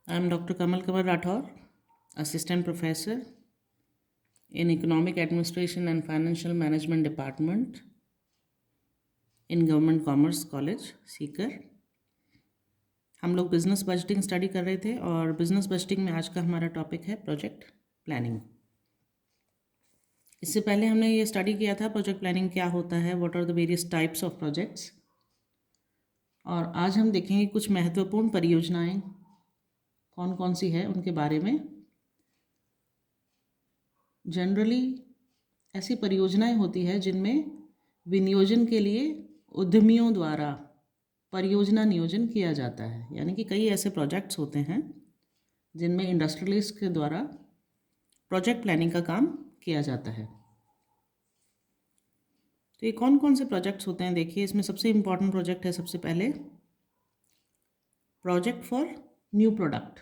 I am Dr. Kamal Kumar Rathore, Assistant Professor in Economic Administration and Financial Management Department in Government Commerce College, Sikar. हम लोग business budgeting study कर रहे थे और business budgeting में आज का हमारा टॉपिक है प्रोजेक्ट प्लानिंग। इससे पहले हमने ये स्टडी किया था प्रोजेक्ट प्लानिंग क्या होता है, what are the various types of projects, और आज हम देखेंगे कुछ महत्वपूर्ण परियोजनाएं कौन कौन सी है उनके बारे में। जनरली ऐसी परियोजनाएं होती है जिनमें विनियोजन के लिए उद्यमियों द्वारा परियोजना नियोजन किया जाता है, यानी कि कई ऐसे प्रोजेक्ट्स होते हैं जिनमें इंडस्ट्रियलिस्ट के द्वारा प्रोजेक्ट प्लानिंग का काम किया जाता है। तो ये कौन कौन से प्रोजेक्ट्स होते हैं, देखिए इसमें सबसे इम्पॉर्टेंट प्रोजेक्ट है सबसे पहले प्रोजेक्ट फॉर न्यू प्रोडक्ट,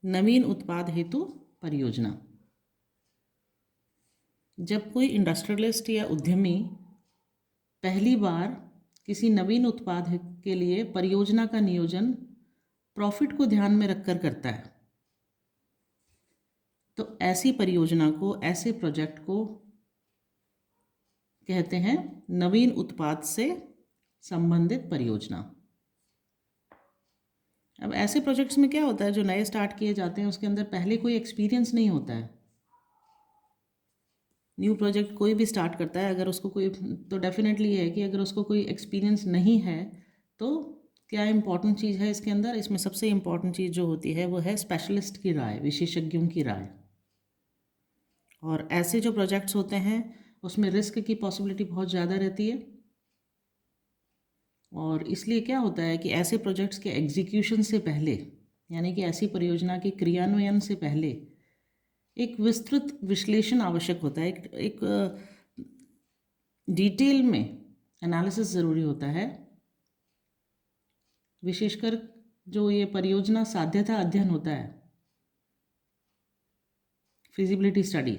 नवीन उत्पाद हेतु परियोजना। जब कोई इंडस्ट्रियलिस्ट या उद्यमी पहली बार किसी नवीन उत्पाद के लिए परियोजना का नियोजन प्रॉफिट को ध्यान में रखकर करता है, तो ऐसी परियोजना को, ऐसे प्रोजेक्ट को कहते हैं नवीन उत्पाद से संबंधित परियोजना। अब ऐसे प्रोजेक्ट्स में क्या होता है, जो नए स्टार्ट किए जाते हैं उसके अंदर पहले कोई एक्सपीरियंस नहीं होता है। न्यू प्रोजेक्ट कोई भी स्टार्ट करता है, अगर उसको कोई, तो डेफिनेटली है कि अगर उसको कोई एक्सपीरियंस नहीं है तो क्या इम्पॉर्टेंट चीज़ है इसके अंदर, इसमें सबसे इम्पॉर्टेंट चीज़ जो होती है वो है स्पेशलिस्ट की राय, विशेषज्ञों की राय। और ऐसे जो प्रोजेक्ट्स होते हैं उसमें रिस्क की पॉसिबिलिटी बहुत ज़्यादा रहती है, और इसलिए क्या होता है कि ऐसे प्रोजेक्ट्स के एग्जीक्यूशन से पहले, यानी कि ऐसी परियोजना के क्रियान्वयन से पहले एक विस्तृत विश्लेषण आवश्यक होता है, एक डिटेल में एनालिसिस ज़रूरी होता है। विशेषकर जो ये परियोजना साध्यता अध्ययन होता है, फिजिबिलिटी स्टडी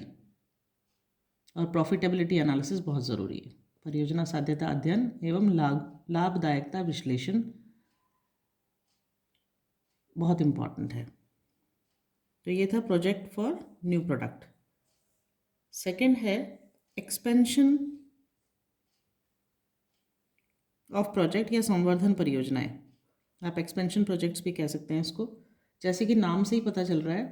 और प्रॉफिटेबिलिटी एनालिसिस बहुत ज़रूरी है। परियोजना साध्यता अध्ययन एवं लाभदायकता विश्लेषण बहुत इम्पॉर्टेंट है। तो ये था project for new product. Second है एक्सपेंशन ऑफ प्रोजेक्ट या संवर्धन परियोजनाएं। आप एक्सपेंशन प्रोजेक्ट्स भी कह सकते हैं इसको। जैसे कि नाम से ही पता चल रहा है,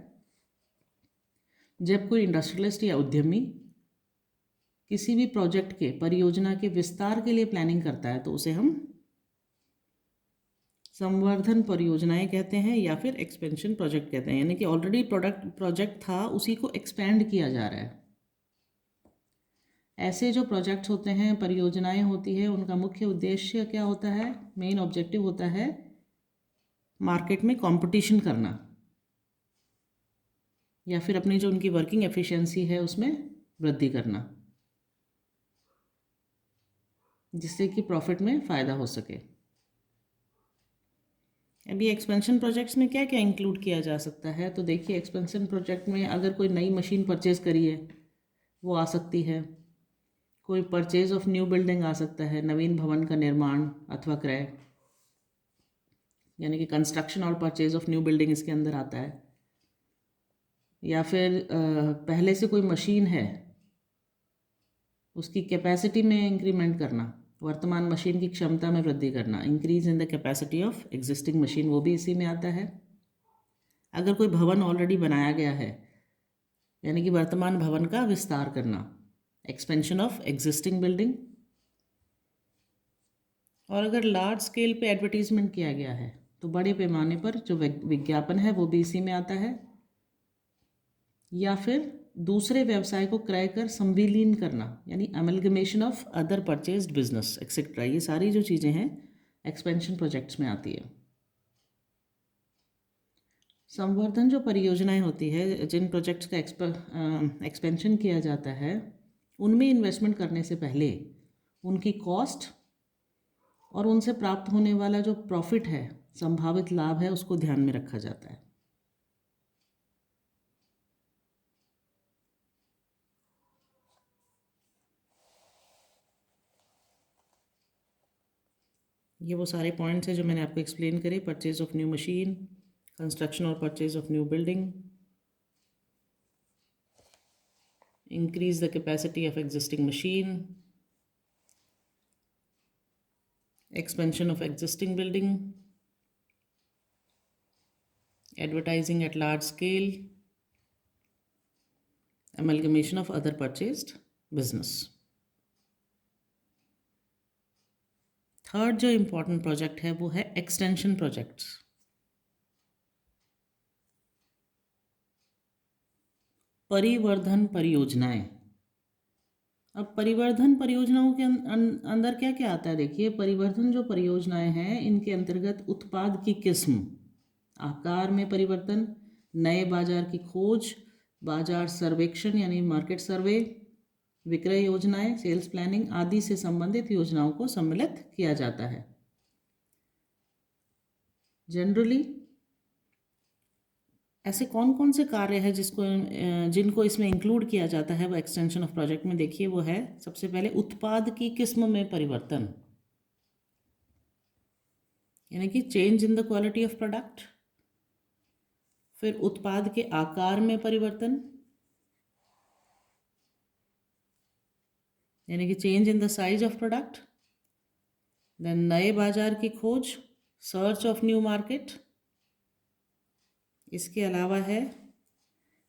जब कोई इंडस्ट्रियलिस्ट या उद्यमी किसी भी प्रोजेक्ट के, परियोजना के विस्तार के लिए प्लानिंग करता है तो उसे हम संवर्धन परियोजनाएं कहते हैं या फिर एक्सपेंशन प्रोजेक्ट कहते हैं, यानी कि ऑलरेडी प्रोजेक्ट था उसी को एक्सपेंड किया जा रहा है। ऐसे जो प्रोजेक्ट्स होते हैं, परियोजनाएं होती है, उनका मुख्य उद्देश्य क्या होता है, मेन ऑब्जेक्टिव होता है मार्केट में कंपटीशन करना, या फिर अपनी जो उनकी वर्किंग एफिशिएंसी है उसमें वृद्धि करना, जिससे कि प्रॉफिट में फ़ायदा हो सके। अभी एक्सपेंशन प्रोजेक्ट्स में क्या क्या इंक्लूड किया जा सकता है, तो देखिए एक्सपेंशन प्रोजेक्ट में अगर कोई नई मशीन परचेज करी है वो आ सकती है, कोई परचेज ऑफ न्यू बिल्डिंग आ सकता है, नवीन भवन का निर्माण अथवा क्रय, यानी कि कंस्ट्रक्शन और परचेज ऑफ न्यू बिल्डिंग इसके अंदर आता है। या फिर पहले से कोई मशीन है उसकी कैपेसिटी में इंक्रीमेंट करना, वर्तमान मशीन की क्षमता में वृद्धि करना, increase in the capacity of existing machine, वो भी इसी में आता है। अगर कोई भवन ऑलरेडी बनाया गया है, यानी कि वर्तमान भवन का विस्तार करना, एक्सपेंशन ऑफ एग्जिस्टिंग बिल्डिंग। और अगर लार्ज स्केल पे एडवर्टीजमेंट किया गया है तो बड़े पैमाने पर जो विज्ञापन है वो भी इसी में आता है। या फिर दूसरे व्यवसाय को क्रय कर संविलीन करना, यानी amalgamation of other purchased business etcetera, ये सारी जो चीज़ें हैं एक्सपेंशन प्रोजेक्ट्स में आती है। संवर्धन जो परियोजनाएं होती है, जिन प्रोजेक्ट्स का एक्सपेंशन किया जाता है, उनमें इन्वेस्टमेंट करने से पहले उनकी कॉस्ट और उनसे प्राप्त होने वाला जो प्रॉफिट है, संभावित लाभ है, उसको ध्यान में रखा जाता है। ये वो सारे पॉइंट्स हैं जो मैंने आपको एक्सप्लेन करे। Purchase of new machine, construction और purchase of new building, increase the capacity of existing machine, expansion of existing building, advertising at large scale, amalgamation of other purchased business. Third जो important project है वो है extension projects. परिवर्धन परियोजनाएं। अब परिवर्धन परियोजनाओं के अंदर क्या क्या आता है? देखिए, परिवर्धन जो परियोजनाएं हैं इनके अंतर्गत उत्पाद की किस्म, आकार में परिवर्तन, नए बाजार की खोज, बाजार सर्वेक्षण यानी मार्केट सर्वे, विक्रय योजनाएं, सेल्स प्लानिंग आदि से संबंधित योजनाओं को सम्मिलित किया जाता है। जनरली ऐसे कौन कौन से कार्य है जिनको इसमें इंक्लूड किया जाता है वो एक्सटेंशन ऑफ प्रोजेक्ट में? देखिए, वो है सबसे पहले उत्पाद की किस्म में परिवर्तन, यानी कि change in the quality of product. फिर उत्पाद के आकार में परिवर्तन, यानी कि change in the size of product. Then नए बाजार की खोज, सर्च ऑफ न्यू मार्केट। इसके अलावा है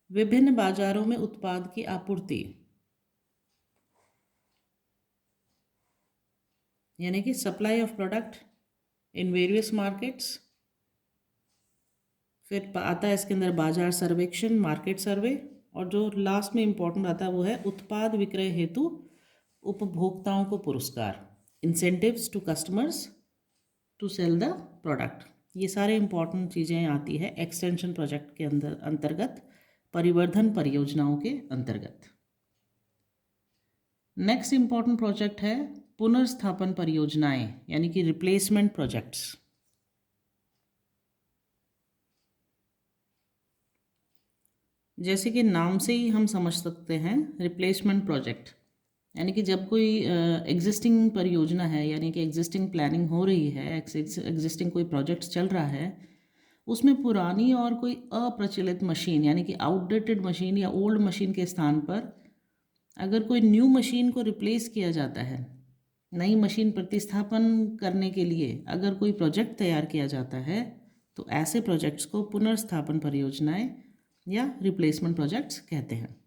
विभिन्न बाजारों में उत्पाद की आपूर्ति, यानी कि supply of product in various markets. फिर आता है इसके अंदर बाजार सर्वेक्षण, मार्केट सर्वे, और जो लास्ट में इंपॉर्टेंट आता है वो है उत्पाद विक्रय हेतु उपभोक्ताओं को पुरस्कार, incentives to customers to sell the product. ये सारे इंपॉर्टेंट चीज़ें आती है एक्सटेंशन प्रोजेक्ट के अंतर्गत, परिवर्धन परियोजनाओं के अंतर्गत। नेक्स्ट इंपॉर्टेंट प्रोजेक्ट है पुनर्स्थापन परियोजनाएं, यानी कि रिप्लेसमेंट प्रोजेक्ट्स। जैसे कि नाम से ही हम समझ सकते हैं, रिप्लेसमेंट प्रोजेक्ट यानी कि जब कोई एग्जिस्टिंग परियोजना है, यानी कि एग्जिस्टिंग प्लानिंग हो रही है, एग्जिस्टिंग कोई प्रोजेक्ट चल रहा है, उसमें पुरानी और कोई अप्रचलित मशीन यानी कि आउटडेटेड मशीन या ओल्ड मशीन के स्थान पर अगर कोई न्यू मशीन को रिप्लेस किया जाता है, नई मशीन प्रतिस्थापन करने के लिए अगर कोई प्रोजेक्ट तैयार किया जाता है, तो ऐसे प्रोजेक्ट्स को पुनर्स्थापन परियोजनाएं या रिप्लेसमेंट प्रोजेक्ट्स कहते हैं।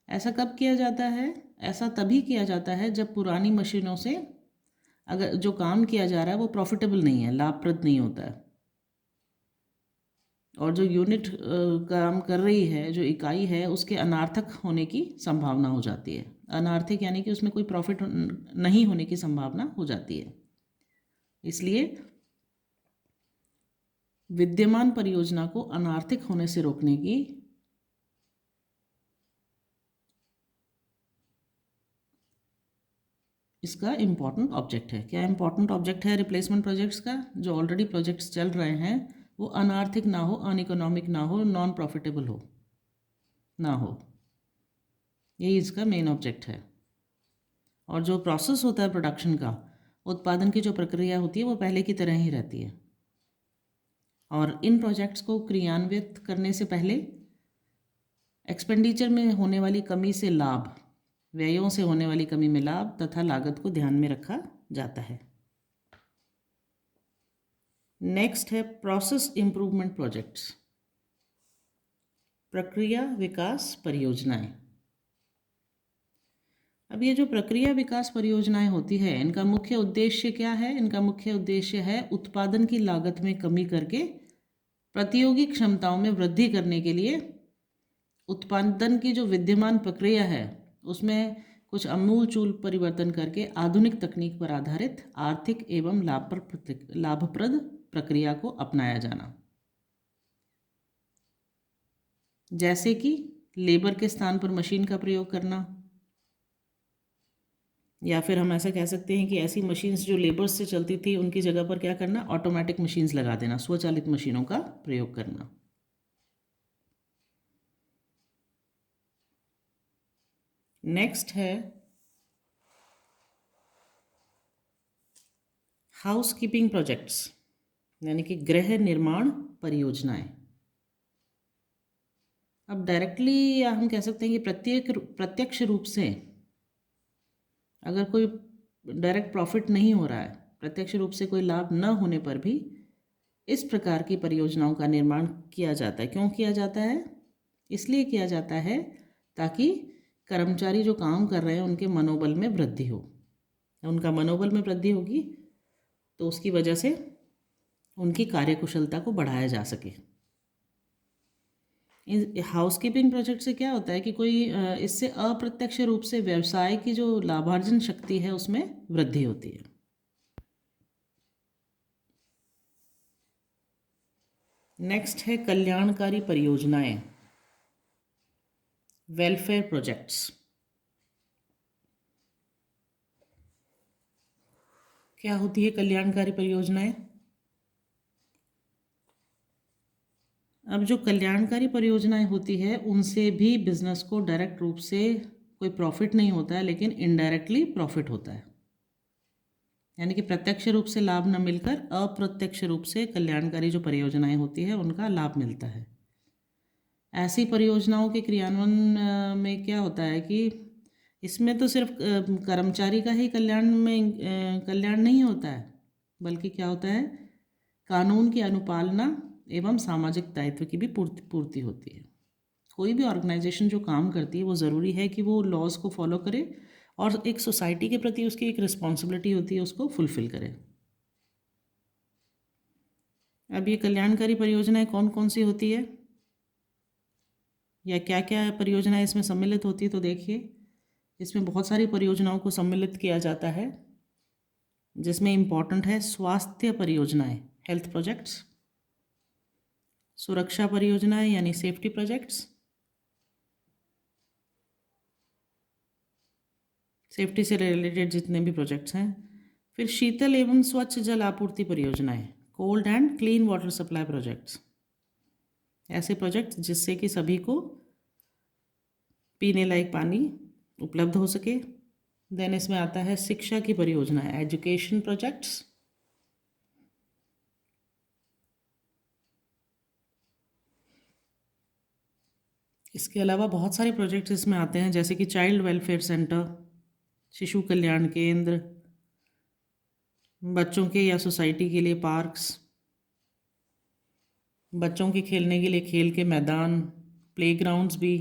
ऐसा कब किया जाता है? ऐसा तभी किया जाता है जब पुरानी मशीनों से अगर जो काम किया जा रहा है वो प्रॉफिटेबल नहीं है, लाभप्रद नहीं होता है, और जो यूनिट काम कर रही है, जो इकाई है, उसके अनार्थक होने की संभावना हो जाती है। अनार्थिक यानी कि उसमें कोई प्रॉफिट नहीं होने की संभावना हो जाती है। इसलिए विद्यमान परियोजना को अनार्थिक होने से रोकने की इसका इम्पॉर्टेंट ऑब्जेक्ट है। क्या इम्पॉर्टेंट ऑब्जेक्ट है रिप्लेसमेंट प्रोजेक्ट्स का? जो ऑलरेडी प्रोजेक्ट्स चल रहे हैं वो अनार्थिक ना हो, अनइकोनॉमिक ना हो, नॉन प्रॉफिटेबल हो ना हो, यही इसका मेन ऑब्जेक्ट है। और जो प्रोसेस होता है प्रोडक्शन का, उत्पादन की जो प्रक्रिया होती है वो पहले की तरह ही रहती है। और इन प्रोजेक्ट्स को क्रियान्वित करने से पहले एक्सपेंडिचर में होने वाली कमी से लाभ, व्ययों से होने वाली कमी में लाभ तथा लागत को ध्यान में रखा जाता है। नेक्स्ट है प्रोसेस इंप्रूवमेंट प्रोजेक्ट्स, प्रक्रिया विकास परियोजनाएं। अब ये जो प्रक्रिया विकास परियोजनाएं होती है, इनका मुख्य उद्देश्य क्या है? इनका मुख्य उद्देश्य है उत्पादन की लागत में कमी करके प्रतियोगी क्षमताओं में वृद्धि करने के लिए उत्पादन की जो विद्यमान प्रक्रिया है उसमें कुछ आमूलचूल परिवर्तन करके आधुनिक तकनीक पर आधारित आर्थिक एवं लाभप्रद प्रक्रिया को अपनाया जाना। जैसे कि लेबर के स्थान पर मशीन का प्रयोग करना, या फिर हम ऐसा कह सकते हैं कि ऐसी मशीन्स जो लेबर्स से चलती थी उनकी जगह पर क्या करना, ऑटोमेटिक मशीन्स लगा देना, स्वचालित मशीनों का प्रयोग करना। नेक्स्ट है हाउस कीपिंग प्रोजेक्ट्स यानी कि गृह निर्माण परियोजनाएं। अब डायरेक्टली या हम कह सकते हैं कि प्रत्यक्ष रूप से अगर कोई डायरेक्ट प्रॉफिट नहीं हो रहा है, प्रत्यक्ष रूप से कोई लाभ न होने पर भी इस प्रकार की परियोजनाओं का निर्माण किया जाता है। क्यों किया जाता है? इसलिए किया जाता है ताकि कर्मचारी जो काम कर रहे हैं उनके मनोबल में वृद्धि हो। उनका मनोबल में वृद्धि होगी तो उसकी वजह से उनकी कार्यकुशलता को बढ़ाया जा सके। हाउसकीपिंग प्रोजेक्ट से क्या होता है कि कोई इससे अप्रत्यक्ष रूप से व्यवसाय की जो लाभार्जन शक्ति है उसमें वृद्धि होती है। नेक्स्ट है कल्याणकारी परियोजनाएं, वेलफेयर प्रोजेक्ट्स। क्या होती है कल्याणकारी परियोजनाएं? अब जो कल्याणकारी परियोजनाएं होती है उनसे भी बिजनेस को डायरेक्ट रूप से कोई प्रॉफिट नहीं होता है, लेकिन इनडायरेक्टली प्रॉफिट होता है। यानी कि प्रत्यक्ष रूप से लाभ न मिलकर अप्रत्यक्ष रूप से कल्याणकारी जो परियोजनाएं होती है उनका लाभ मिलता है। ऐसी परियोजनाओं के क्रियान्वयन में क्या होता है कि इसमें तो सिर्फ कर्मचारी का ही कल्याण नहीं होता है, बल्कि क्या होता है, कानून की अनुपालना एवं सामाजिक दायित्व की भी पूर्ति होती है। कोई भी ऑर्गेनाइजेशन जो काम करती है वो ज़रूरी है कि वो लॉज को फॉलो करे और एक सोसाइटी के प्रति उसकी एक रिस्पॉन्सिबिलिटी होती है, उसको फुलफिल करे। अब ये कल्याणकारी परियोजनाएं कौन कौन सी होती है या क्या क्या परियोजनाएं इसमें सम्मिलित होती है, तो देखिए इसमें बहुत सारी परियोजनाओं को सम्मिलित किया जाता है, जिसमें इम्पॉर्टेंट है स्वास्थ्य परियोजनाएं, हेल्थ प्रोजेक्ट्स, सुरक्षा परियोजनाएं यानी सेफ्टी प्रोजेक्ट्स, सेफ्टी से रिलेटेड जितने भी प्रोजेक्ट्स हैं, फिर शीतल एवं स्वच्छ जल आपूर्ति परियोजनाएं, cold and clean water supply projects, ऐसे प्रोजेक्ट्स जिससे कि सभी को पीने लायक पानी उपलब्ध हो सके। देन इसमें आता है शिक्षा की परियोजना, एजुकेशन प्रोजेक्ट्स, इसके अलावा बहुत सारे प्रोजेक्ट्स इसमें आते हैं, जैसे कि चाइल्ड वेलफेयर सेंटर, शिशु कल्याण केंद्र, बच्चों के या सोसाइटी के लिए पार्क्स, बच्चों के खेलने के लिए खेल के मैदान, प्लेग्राउंड्स भी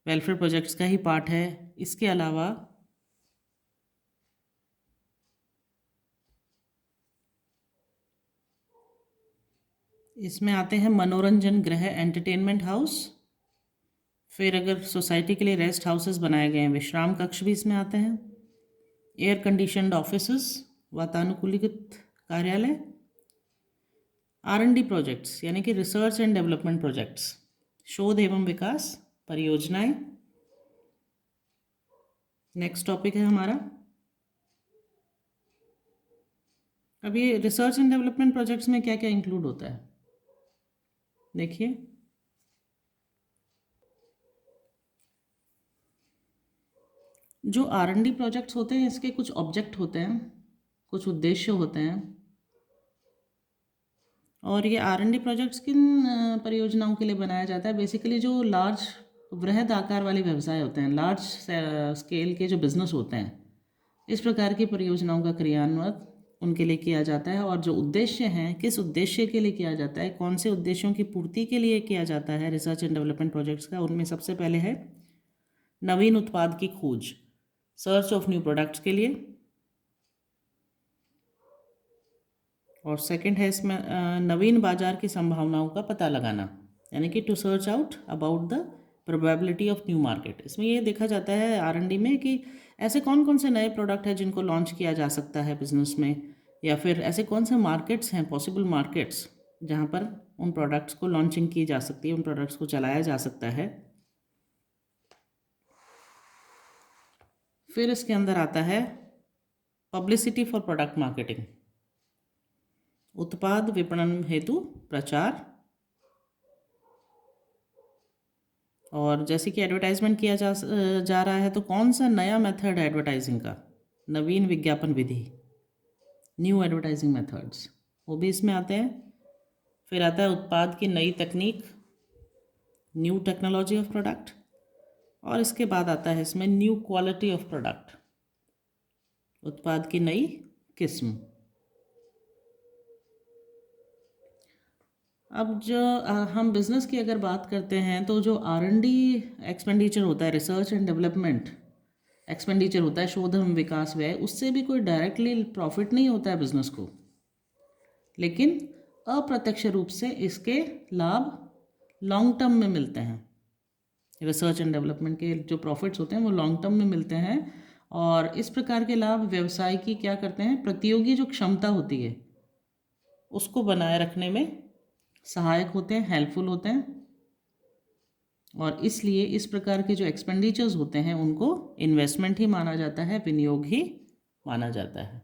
वेलफेयर प्रोजेक्ट्स का ही पार्ट है। इसके अलावा इसमें आते हैं मनोरंजन गृह, एंटरटेनमेंट हाउस, फिर अगर सोसाइटी के लिए रेस्ट हाउसेस बनाए गए हैं, विश्राम कक्ष भी इसमें आते हैं, एयर कंडीशनड ऑफिसेस, वातानुकूलित कार्यालय, R&D प्रोजेक्ट्स यानी कि रिसर्च एंड डेवलपमेंट प्रोजेक्ट्स, शोध एवं विकास परियोजनाएं। नेक्स्ट टॉपिक है हमारा, अब ये रिसर्च एंड डेवलपमेंट प्रोजेक्ट्स में क्या क्या इंक्लूड होता है, देखिए जो R&D प्रोजेक्ट्स होते हैं इसके कुछ ऑब्जेक्ट होते हैं, कुछ उद्देश्य होते हैं, और ये R&D प्रोजेक्ट्स किन परियोजनाओं के लिए बनाया जाता है? बेसिकली जो लार्ज वृहद आकार वाले व्यवसाय होते हैं, लार्ज स्केल के जो बिजनेस होते हैं, इस प्रकार की परियोजनाओं का क्रियान्वयन उनके लिए किया जाता है। और जो उद्देश्य हैं, किस उद्देश्य के लिए किया जाता है, कौन से उद्देश्यों की पूर्ति के लिए किया जाता है रिसर्च एंड डेवलपमेंट प्रोजेक्ट्स का, उनमें सबसे पहले है नवीन उत्पाद की खोज, सर्च ऑफ न्यू प्रोडक्ट्स के लिए, और सेकंड है इसमें नवीन बाजार की संभावनाओं का पता लगाना, यानी कि to search out about the probability of new market. इसमें ये देखा जाता है R&D में कि ऐसे कौन कौन से नए प्रोडक्ट हैं जिनको लॉन्च किया जा सकता है बिजनेस में, या फिर ऐसे कौन से मार्केट्स हैं, पॉसिबल मार्केट्स, जहाँ पर उन प्रोडक्ट्स को लॉन्चिंग की जा सकती है, उन प्रोडक्ट्स को चलाया जा सकता है। फिर इसके अंदर आता है पब्लिसिटी फॉर प्रोडक्ट मार्केटिंग, उत्पाद विपणन हेतु प्रचार, और जैसे कि एडवर्टाइजमेंट किया जा रहा है तो कौन सा नया मेथड है एडवर्टाइजिंग का, नवीन विज्ञापन विधि, न्यू एडवर्टाइजिंग मेथड्स वो भी इसमें आते हैं। फिर आता है उत्पाद की नई तकनीक, न्यू टेक्नोलॉजी ऑफ प्रोडक्ट, और इसके बाद आता है इसमें न्यू क्वालिटी ऑफ प्रोडक्ट, उत्पाद की नई किस्म। अब जो हम बिज़नेस की अगर बात करते हैं तो जो R&D एक्सपेंडिचर होता है, रिसर्च एंड डेवलपमेंट एक्सपेंडिचर होता है, शोध एवं विकास व्यय, उससे भी कोई डायरेक्टली प्रॉफिट नहीं होता है बिज़नेस को, लेकिन अप्रत्यक्ष रूप से इसके लाभ लॉन्ग टर्म में मिलते हैं। रिसर्च एंड डेवलपमेंट के जो प्रॉफिट्स होते हैं वो लॉन्ग टर्म में मिलते हैं, और इस प्रकार के लाभ व्यवसाय की क्या करते हैं, प्रतियोगी जो क्षमता होती है उसको बनाए रखने में सहायक होते हैं, हेल्पफुल होते हैं, और इसलिए इस प्रकार के जो एक्सपेंडिचर्स होते हैं उनको इन्वेस्टमेंट ही माना जाता है, विनियोग ही माना जाता है।